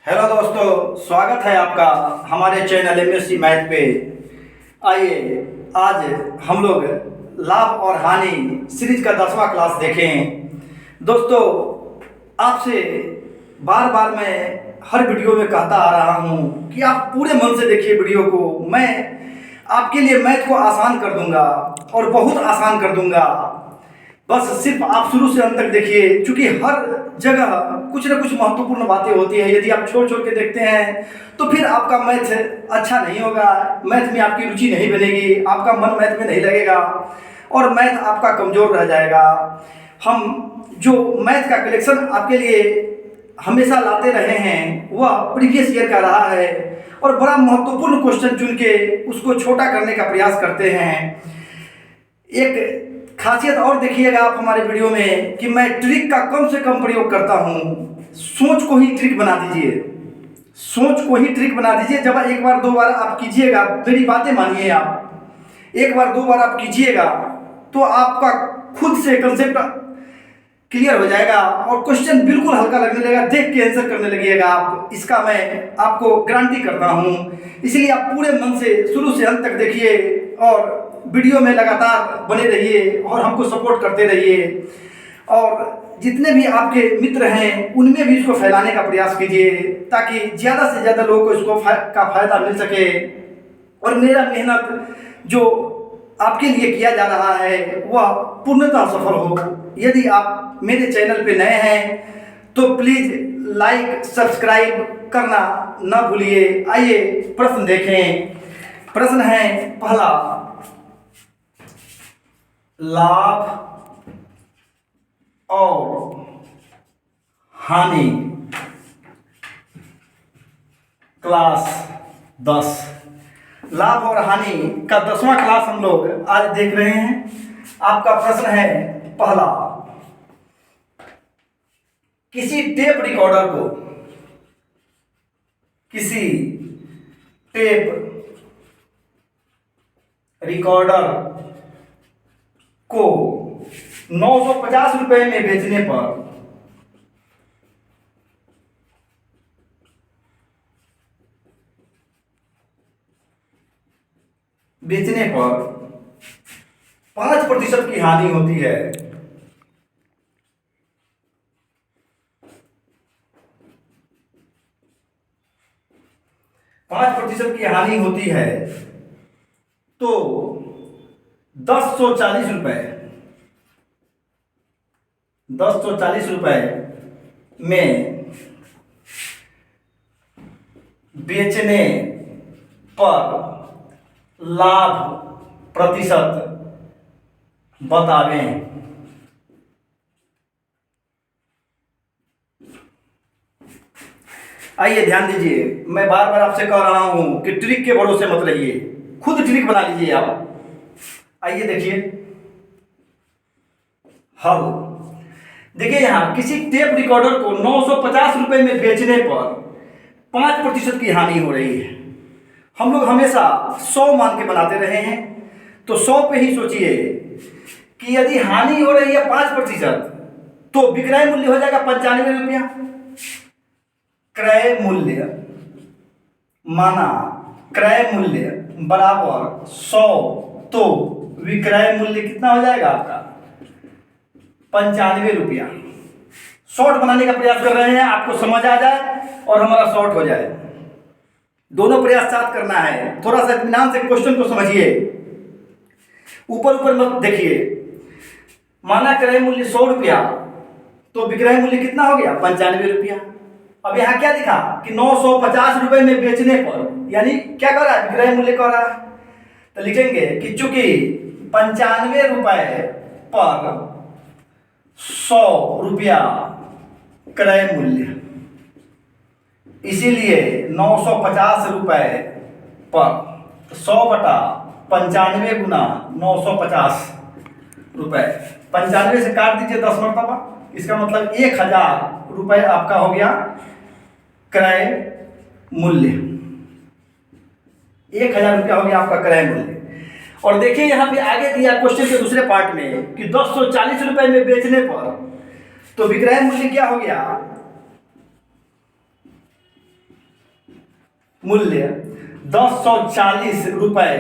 Hello दोस्तों, स्वागत है आपका हमारे चैनल एमएससी मैथ पे। आइए आज हम लोग लाभ और हानि सीरीज का 10वां क्लास देखें। दोस्तों, आपसे बार बार मैं हर वीडियो में कहता आ रहा हूँ कि आप पूरे मन से देखिए वीडियो को। मैं आपके लिए मैथ को आसान कर दूंगा और बहुत आसान कर दूंगा। बस सिर्फ आप शुरू से अंत तक देखिए, क्योंकि हर जगह कुछ ना कुछ महत्वपूर्ण बातें होती हैं। यदि आप छोड़ छोड़ के देखते हैं तो फिर आपका मैथ अच्छा नहीं होगा, मैथ में आपकी रुचि नहीं बनेगी, आपका मन मैथ में नहीं लगेगा और मैथ आपका कमज़ोर रह जाएगा। हम जो मैथ का कलेक्शन आपके लिए हमेशा लाते रहे हैं वह प्रीवियस ईयर का रहा है और बड़ा महत्वपूर्ण क्वेश्चन चुन के उसको छोटा करने का प्रयास करते हैं। एक खासियत और देखिएगा आप हमारे वीडियो में कि मैं ट्रिक का कम से कम प्रयोग करता हूँ। सोच को ही ट्रिक बना दीजिए, सोच को ही ट्रिक बना दीजिए। जब एक बार दो बार आप कीजिएगा, मेरी बातें मानिए, आप एक बार दो बार आप कीजिएगा तो आपका खुद से कंसेप्ट क्लियर हो जाएगा और क्वेश्चन बिल्कुल हल्का लगने लगेगा, देख के आंसर करने लगिएगा आप। इसका मैं आपको गारंटी करता हूँ। इसलिए आप पूरे मन से शुरू से अंत तक देखिए और वीडियो में लगातार बने रहिए और हमको सपोर्ट करते रहिए। और जितने भी आपके मित्र हैं उनमें भी इसको फैलाने का प्रयास कीजिए ताकि ज़्यादा से ज़्यादा लोगों को इसको का फ़ायदा मिल सके और मेरा मेहनत जो आपके लिए किया जा रहा है वह पूर्णतः सफल हो। यदि आप मेरे चैनल पे नए हैं तो प्लीज़ लाइक सब्सक्राइब करना ना भूलिए। आइए प्रश्न देखें। प्रश्न है पहला, लाभ और हानि क्लास 10। लाभ और हानि का 10वां क्लास हम लोग आज देख रहे हैं। आपका प्रश्न है पहला, किसी टेप रिकॉर्डर को 950 रुपए में बेचने पर 5% की हानि होती है। 5% की हानि होती है तो 1040 रुपए में बेचने पर लाभ प्रतिशत बतावें। आइए ध्यान दीजिए, मैं बार बार आपसे कह रहा हूं कि ट्रिक के भरोसे मत रहिए, खुद ट्रिक बना लीजिए आप। आइए देखिए हल। देखिए यहां किसी टेप रिकॉर्डर को 950 रुपए में बेचने पर 5% की हानि हो रही है। हम लोग हमेशा 100 मान के बनाते रहे हैं तो 100 पे ही सोचिए कि यदि हानि हो रही है 5% तो विक्रय मूल्य हो जाएगा 95 रुपया। क्रय मूल्य माना क्रय मूल्य बराबर 100 तो विक्रय मूल्य कितना हो जाएगा आपका 95 रुपया। शॉर्ट बनाने का प्रयास कर रहे हैं, आपको समझ आ जाए और हमारा शॉर्ट हो जाए। दोनों प्रयास साथ करना है। थोड़ा सा इत्मीनान से क्वेश्चन को समझिए, ऊपर ऊपर मत देखिए। माना क्रय मूल्य 100 रुपया तो विक्रय मूल्य कितना हो गया 95 रुपया। अब यहाँ क्या लिखा कि 950 रुपए में बेचने पर, यानी क्या कर रहा है विक्रय मूल्य कह रहा है, तो लिखेंगे कि चूंकि 95 रुपए पर 100 रुपया क्रय मूल्य, इसीलिए 950 रुपए पर 100/95 गुना 950 रुपए। 95 से काट दीजिए 10 मरतबा, इसका मतलब 1000 रुपए आपका हो गया क्रय मूल्य। 1000 रुपया हो गया आपका क्रय मूल्य। और देखिए यहाँ पे आगे दिया क्वेश्चन के दूसरे पार्ट में कि 1040 रुपए में बेचने पर तो विक्रय मूल्य क्या हो गया मूल्य 1040 रुपये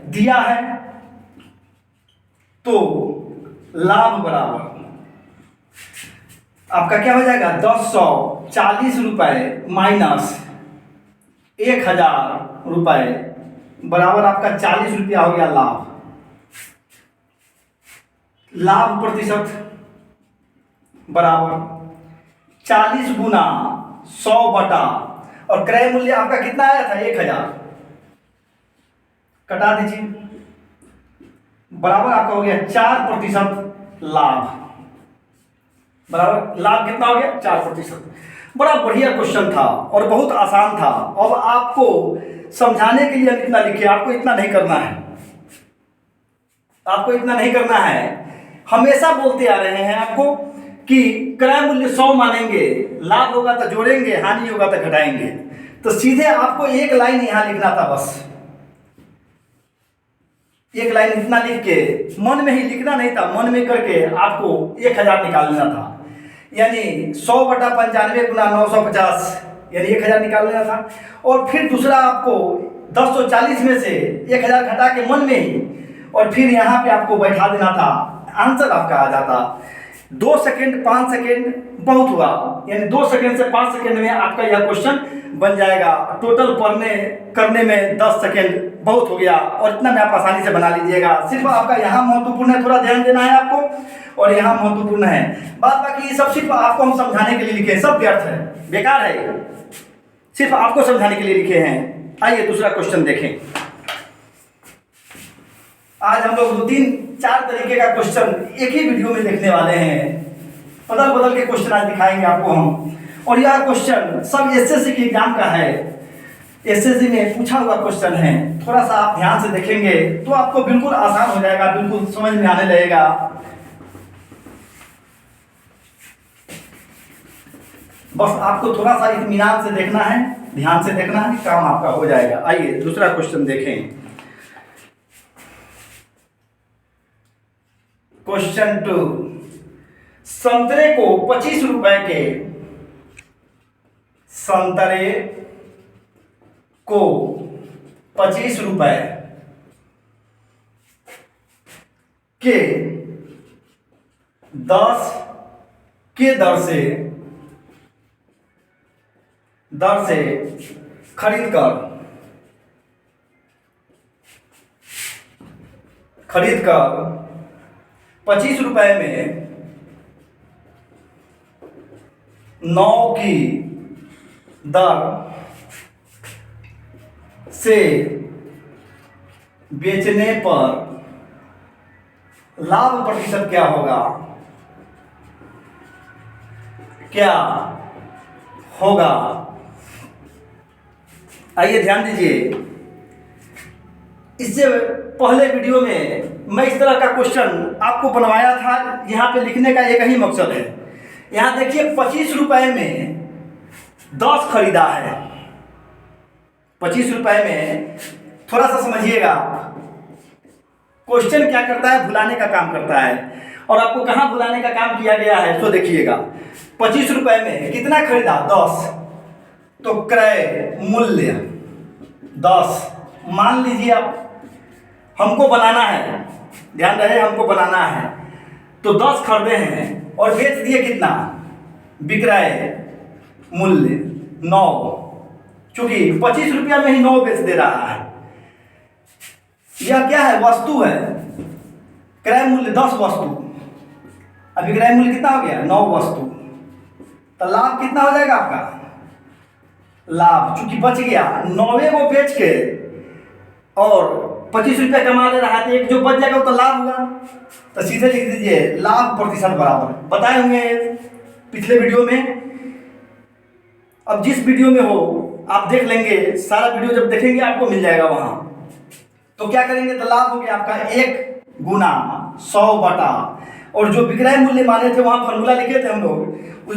दिया है, तो लाभ बराबर आपका क्या हो जाएगा, 1040 रुपये माइनस 1000 रुपये बराबर आपका 40 रुपया हो गया लाभ। लाभ प्रतिशत बराबर 40 गुना 100 बटा, और क्रय मूल्य आपका कितना आया था, 1000, कटा दीजिए, बराबर आपका हो गया 4% लाभ। बराबर लाभ कितना हो गया, 4%। बड़ा बढ़िया क्वेश्चन था और बहुत आसान था। अब आपको समझाने के लिए हम इतना लिखे, आपको इतना नहीं करना है, आपको इतना नहीं करना है। हमेशा बोलते आ रहे हैं आपको कि क्रय मूल्य 100 मानेंगे, लाभ होगा तो जोड़ेंगे, हानि होगा तो घटाएंगे। तो सीधे आपको एक लाइन यहां लिखना था, बस एक लाइन इतना लिख के, मन में ही लिखना नहीं था, मन में करके आपको 1000 निकाल लेना था। यानी 100 बटा 95 गुना 950 यानी 1000 निकाल लेना था। और फिर दूसरा आपको 1040 में से 1000 घटा के मन में ही, और फिर यहाँ पे आपको बैठा देना था, आंसर आपका आ जाता। 2 सेकेंड 5 सेकेंड बहुत हुआ, यानी 2 सेकेंड से 5 सेकेंड में आपका यह क्वेश्चन बन जाएगा। टोटल पढ़ने करने में 10 सेकेंड बहुत हो गया, और इतना में आप आसानी से बना लीजिएगा। सिर्फ आपका यहाँ महत्वपूर्ण है, थोड़ा ध्यान देना है आपको, और यहाँ महत्वपूर्ण है बात। बाकी ये सब सिर्फ आपको हम समझाने के लिए लिखे हैं, सब व्यर्थ है, बेकार है, सिर्फ आपको समझाने के लिए लिखे हैं। आइए दूसरा क्वेश्चन देखें। आज हम लोग 2-3-4 तरीके का क्वेश्चन एक ही वीडियो में देखने वाले हैं, बदल बदल के क्वेश्चन आज दिखाएंगे आपको हम। और यह क्वेश्चन सब एसएससी के एग्जाम का है, एसएससी में पूछा हुआ क्वेश्चन है। थोड़ा सा आप ध्यान से देखेंगे तो आपको बिल्कुल आसान हो जाएगा, बिल्कुल समझ में आने लगेगा। बस आपको थोड़ा सा इत्मीनान से देखना है, ध्यान से देखना है, काम आपका हो जाएगा। आइए दूसरा क्वेश्चन देखें। क्वेश्चन 2, संतरे को 25 रुपए के, संतरे को 25 रुपए के 10 के दर से खरीद कर 25 रुपए में 9 की दर से बेचने पर लाभ प्रतिशत क्या होगा, क्या होगा। आइए ध्यान दीजिए, इससे पहले वीडियो में मैं इस तरह का क्वेश्चन आपको बनवाया था। यहाँ पे लिखने का एक ही मकसद है। यहाँ देखिए 25 रुपए में 10 खरीदा है। 25 रुपए में, थोड़ा सा समझिएगा, क्वेश्चन क्या करता है, भुलाने का काम करता है। और आपको कहाँ भुलाने का काम किया गया है तो देखिएगा। 25 रुपए में कितना खरीदा, 10, तो क्रय मूल्य 10 मान लीजिए। आप हमको बनाना है, ध्यान रहे, हमको बनाना है। तो 10 खरीदे हैं और बेच दिए कितना, विक्रय मूल्य 9, चूंकि 25 रुपया में ही 9 बेच दे रहा है। यह क्या है, वस्तु है। क्रय मूल्य 10 वस्तु, अभी क्रय मूल्य कितना हो गया, 9 वस्तु। तो लाभ कितना हो जाएगा आपका, लाभ चूंकि बच गया, 9वें को बेच के और 25 रुपया कमा ले रहा है, तो एक जो बच जाएगा वो तो लाभ हुआ। तो सीधे लिख दीजिए लाभ प्रतिशत बराबर, बताए होंगे पिछले वीडियो में। अब जिस वीडियो में हो आप देख लेंगे, सारा वीडियो जब देखेंगे आपको मिल जाएगा वहां। तो क्या करेंगे, तो लाभ हो गया आपका 1 गुना 100 बटा, और जो विक्रय मूल्य माने थे वहां फॉर्मूला लिखे थे हम लोग,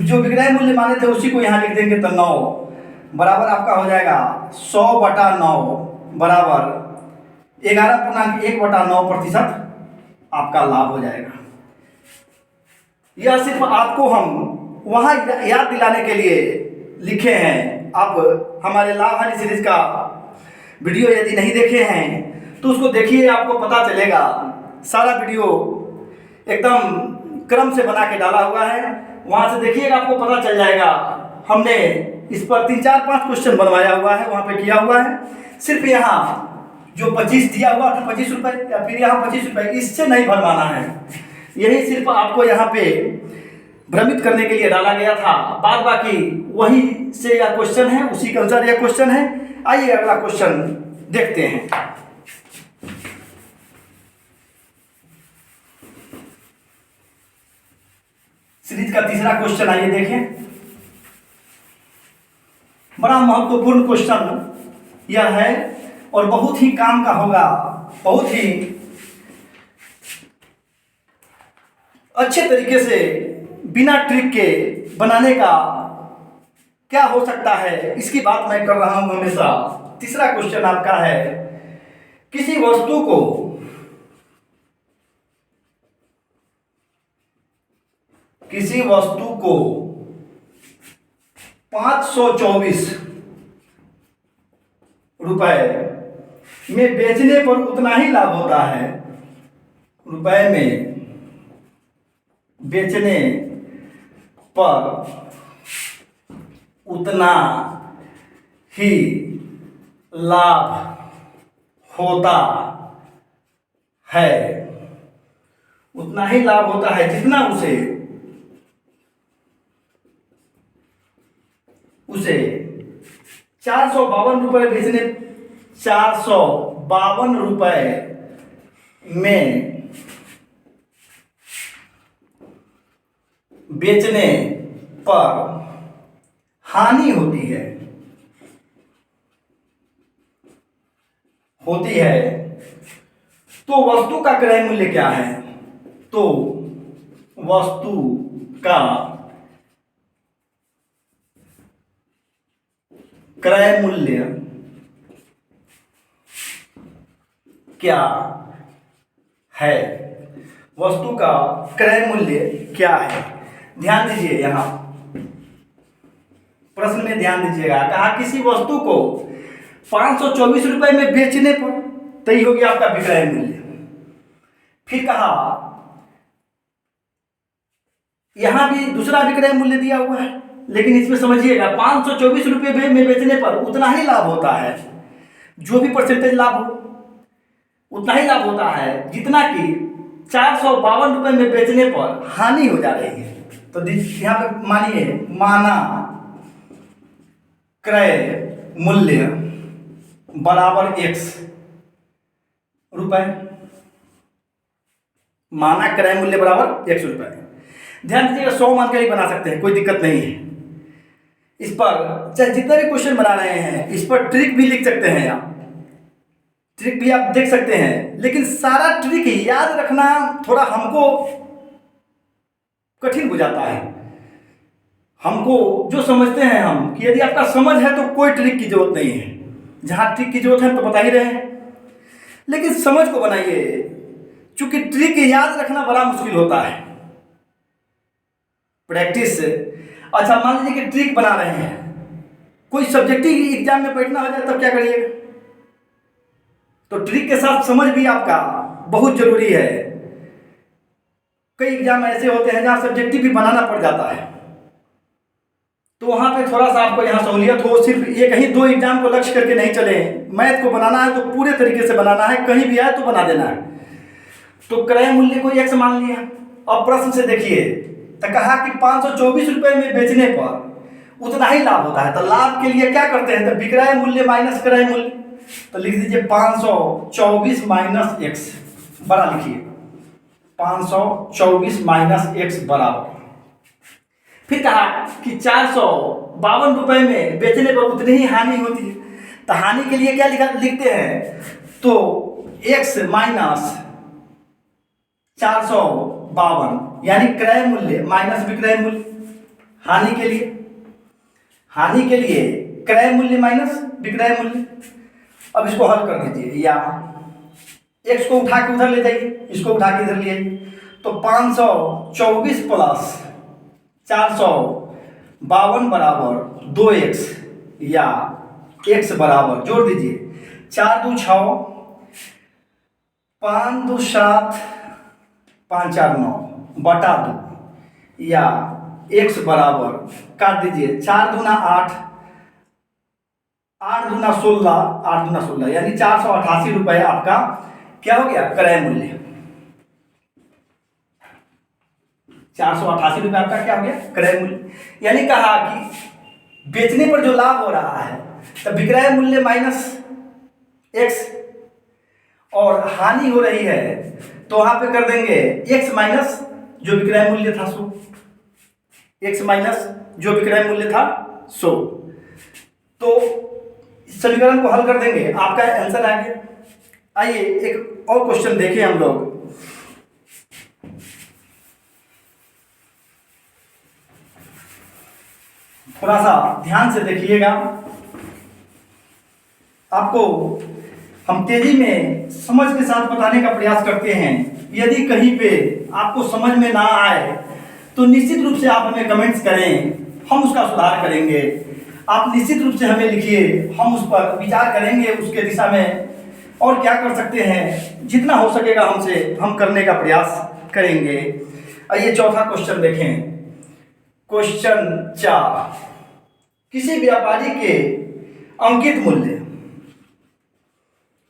जो विक्रय मूल्य माने थे उसी को यहाँ लिख देंगे। तो 9 बराबर आपका हो जाएगा 100 बटा 9 बराबर 11.1/9% आपका लाभ हो जाएगा। यह सिर्फ आपको हम वहां याद दिलाने के लिए लिखे हैं आप हमारे लाभ हानि सीरीज का वीडियो यदि नहीं देखे हैं तो उसको देखिए, आपको पता चलेगा। सारा वीडियो एकदम क्रम से बना के डाला हुआ है, वहाँ से देखिएगा, आपको पता चल जाएगा। हमने इस पर 3-4-5 क्वेश्चन बनवाया हुआ है, वहाँ पे किया हुआ है। सिर्फ यहाँ जो 25 दिया हुआ था 25 रुपये, या फिर यहाँ 25 रुपये, इससे नहीं भरवाना है। यही सिर्फ आपको यहाँ पे भ्रमित करने के लिए डाला गया था। बाद बाकी वही से यह क्वेश्चन है, उसी के अनुसार यह क्वेश्चन है। आइए अगला क्वेश्चन देखते हैं। सीरीज का तीसरा क्वेश्चन आइए देखें। बड़ा महत्वपूर्ण क्वेश्चन यह है और बहुत ही काम का होगा, बहुत ही अच्छे तरीके से बिना ट्रिक के बनाने का क्या हो सकता है, इसकी बात मैं कर रहा हूं हमेशा। तीसरा क्वेश्चन आपका है, किसी वस्तु को किसी वस्तु को 524 रुपए में बेचने पर उतना ही लाभ होता है। रुपए में बेचने पर उतना ही लाभ होता है, उतना ही लाभ होता है जितना उसे 452 रुपये बेचने, 452 रुपये में बेचने पर हानि होती है तो वस्तु का क्रय मूल्य क्या है? तो वस्तु का क्रय मूल्य क्या है? वस्तु का क्रय मूल्य क्या है? ध्यान दीजिए, यहां प्रश्न में ध्यान दीजिएगा। कहा किसी वस्तु को 524 रुपए में बेचने पर, तो ये हो गया आपका विक्रय मूल्य। फिर कहा यहां भी दूसरा विक्रय मूल्य दिया हुआ है, लेकिन इसमें समझिएगा 524 रुपये में बेचने पर उतना ही लाभ होता है, जो भी परसेंटेज लाभ हो उतना ही लाभ होता है जितना कि 452 रुपये में बेचने पर हानि हो जा रही है। तो यहाँ पे मानिए, माना क्रय मूल्य बराबर x रुपए, माना क्रय मूल्य बराबर x रुपए। ध्यान दीजिएगा, 100 मान के ही बना सकते हैं, कोई दिक्कत नहीं है। इस पर चाहे जितने भी क्वेश्चन बना रहे हैं, इस पर ट्रिक भी लिख सकते हैं, आप ट्रिक भी आप देख सकते हैं। लेकिन सारा ट्रिक याद रखना थोड़ा हमको कठिन हो जाता है। हमको जो समझते हैं हम कि यदि आपका समझ है तो कोई ट्रिक की जरूरत नहीं है, जहां ट्रिक की जरूरत है तो बता ही रहे हैं, लेकिन समझ को बनाइए, क्योंकि ट्रिक याद रखना बड़ा मुश्किल होता है। प्रैक्टिस से अच्छा, मान लीजिए कि ट्रिक बना रहे हैं, कोई सब्जेक्टिव एग्जाम में बैठना हो जाए तब क्या करिएगा? तो ट्रिक के साथ समझ भी आपका बहुत जरूरी है। कई एग्जाम ऐसे होते हैं जहां सब्जेक्टिव भी बनाना पड़ जाता है, तो वहां पे थोड़ा सा आपको यहाँ सहूलियत हो। सिर्फ एक ही 2 एग्जाम को लक्ष्य करके नहीं चले, मैथ को बनाना है तो पूरे तरीके से बनाना है, कहीं भी आए तो बना देना है। तो क्रय मूल्य को x मान लिया। अब प्रश्न से देखिए, तो कहा कि 524 रुपये में बेचने पर उतना ही लाभ होता है। तो लाभ के लिए क्या करते हैं? तो विक्रय मूल्य माइनस क्रय मूल्य। तो लिख दीजिए 524 माइनस x, बड़ा लिखिए 524 माइनस x बराबर। फिर कहा कि 452 रुपये में बेचने पर उतनी ही हानि होती है। तो हानि के लिए क्या लिखते हैं? तो x माइनस 452 यानी क्रय मूल्य माइनस विक्रय मूल्य। हानि के लिए क्रय मूल्य माइनस विक्रय मूल्य। अब इसको हल कर दीजिए, या x को उठा के उधर ले जाइए, इसको उठा के इधर ले आइए। तो 524 प्लस 452 बराबर 2x या x बराबर, जोड़ दीजिए, 4 दूनी 6, 5 दूनी 7, 5 4 9 बटा 2, या x बराबर, काट दीजिए, 4 दूना 8, 8 दूना 16, 8 दूना 16, यानी 488 रुपये आपका क्या हो गया, क्रय मूल्य। 488 रुपये आपका क्या हो गया, क्रय मूल्य। यानी कहा कि बेचने पर जो लाभ हो रहा है तो विक्रय मूल्य माइनस x, और हानि हो रही है तो वहां पे कर देंगे x माइनस जो विक्रय मूल्य था 100, x माइनस जो विक्रय मूल्य था 100। तो समीकरण को हल कर देंगे, आपका आंसर आ गया। आइए एक और क्वेश्चन देखें हम लोग। थोड़ा सा ध्यान से देखिएगा, आपको हम तेजी में समझ के साथ बताने का प्रयास करते हैं। यदि कहीं पे आपको समझ में ना आए तो निश्चित रूप से आप हमें कमेंट्स करें, हम उसका सुधार करेंगे। आप निश्चित रूप से हमें लिखिए, हम उस पर विचार करेंगे उसके दिशा में, और क्या कर सकते हैं जितना हो सकेगा हमसे हम करने का प्रयास करेंगे। आइए चौथा क्वेश्चन देखें। क्वेश्चन 4, किसी व्यापारी के अंकित मूल्य,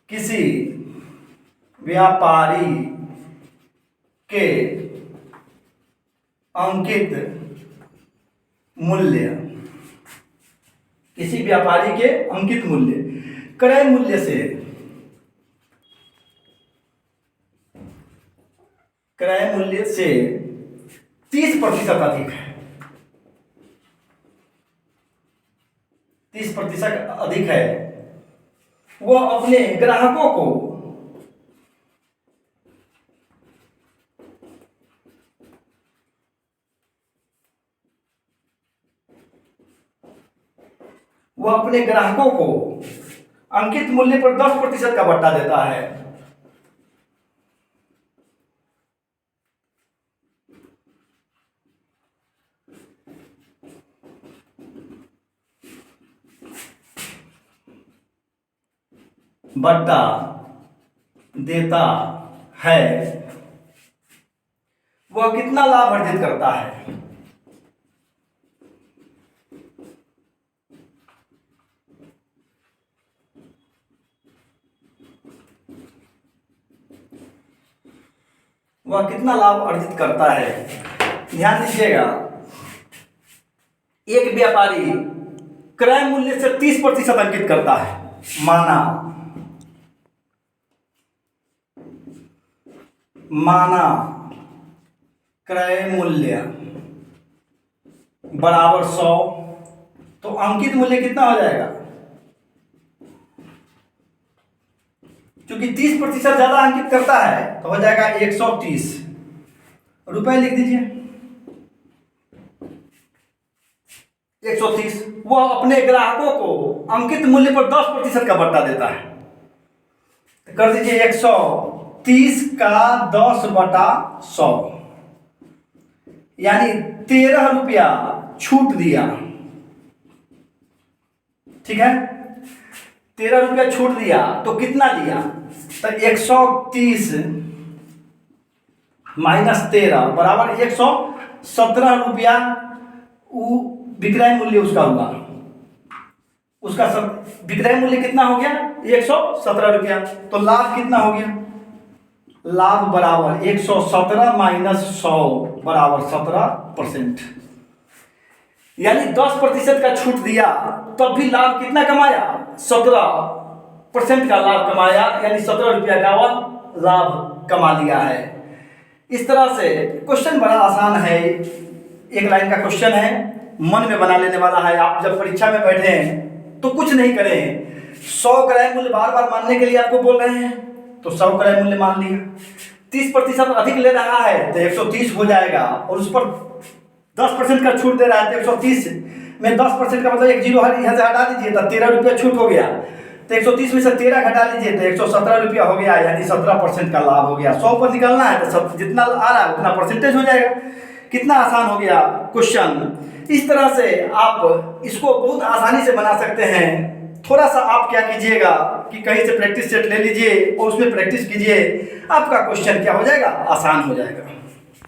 किसी व्यापारी के अंकित मूल्य, किसी व्यापारी के अंकित मूल्य क्रय मूल्य से, क्रय मूल्य से 30% अधिक है, 30% अधिक है, वो अपने ग्राहकों को अंकित मूल्य पर 10% का बट्टा देता है। बट्टा देता है, वह कितना लाभ अर्जित करता है। वह कितना लाभ अर्जित करता है। ध्यान दीजिएगा, एक व्यापारी क्रय मूल्य से 30% अंकित करता है, माना क्रय मूल्य बराबर 100, तो अंकित मूल्य कितना हो जाएगा, क्योंकि 30% ज्यादा अंकित करता है तो हो जाएगा 130 रुपए, लिख दीजिए 130। वह अपने ग्राहकों को अंकित मूल्य पर 10% का बट्टा देता है, कर दीजिए 130 का 10/100, यानी 13 रुपया छूट दिया। ठीक है, 13 रुपया छूट दिया तो कितना लिया, तो 130 माइनस 13 बराबर 117 रुपया विक्रय मूल्य उसका हुआ। उसका विक्रय मूल्य कितना हो गया, 117 रुपया। तो लाभ कितना हो गया, लाभ बराबर 117 माइनस 100 बराबर 17%, यानी 10% का छूट दिया तब भी लाभ कितना कमाया, 17% का लाभ कमाया, यानी 17 रुपया का वह लाभ कमा लिया है। इस तरह से क्वेश्चन बड़ा आसान है, एक लाइन का क्वेश्चन है, मन में बना लेने वाला है। आप जब परीक्षा में बैठे हैं तो कुछ नहीं करें, 100 क्रय मूल्य बार बार मानने के लिए आपको बोल रहे हैं तो 100 क्रय मूल्य मान लिया। 30% अधिक ले रहा है तो 130 हो जाएगा, और उस पर 10% का छूट दे रहा है तो 130 में 10% का मतलब एक जीरो यहाँ से हटा दीजिए तो 13 रुपया छूट हो गया, तो 130 में से 13 घटा लीजिए तो 117 रुपया हो गया, यानी 17% का लाभ हो गया। 100 पर निकलना है तो सब जितना आ रहा है उतना परसेंटेज हो जाएगा। कितना आसान हो गया क्वेश्चन। इस तरह से आप इसको बहुत आसानी से बना सकते हैं। थोड़ा सा आप क्या कीजिएगा कि कहीं से प्रैक्टिस सेट ले लीजिए और उसमें प्रैक्टिस कीजिए, आपका क्वेश्चन क्या हो जाएगा, आसान हो जाएगा।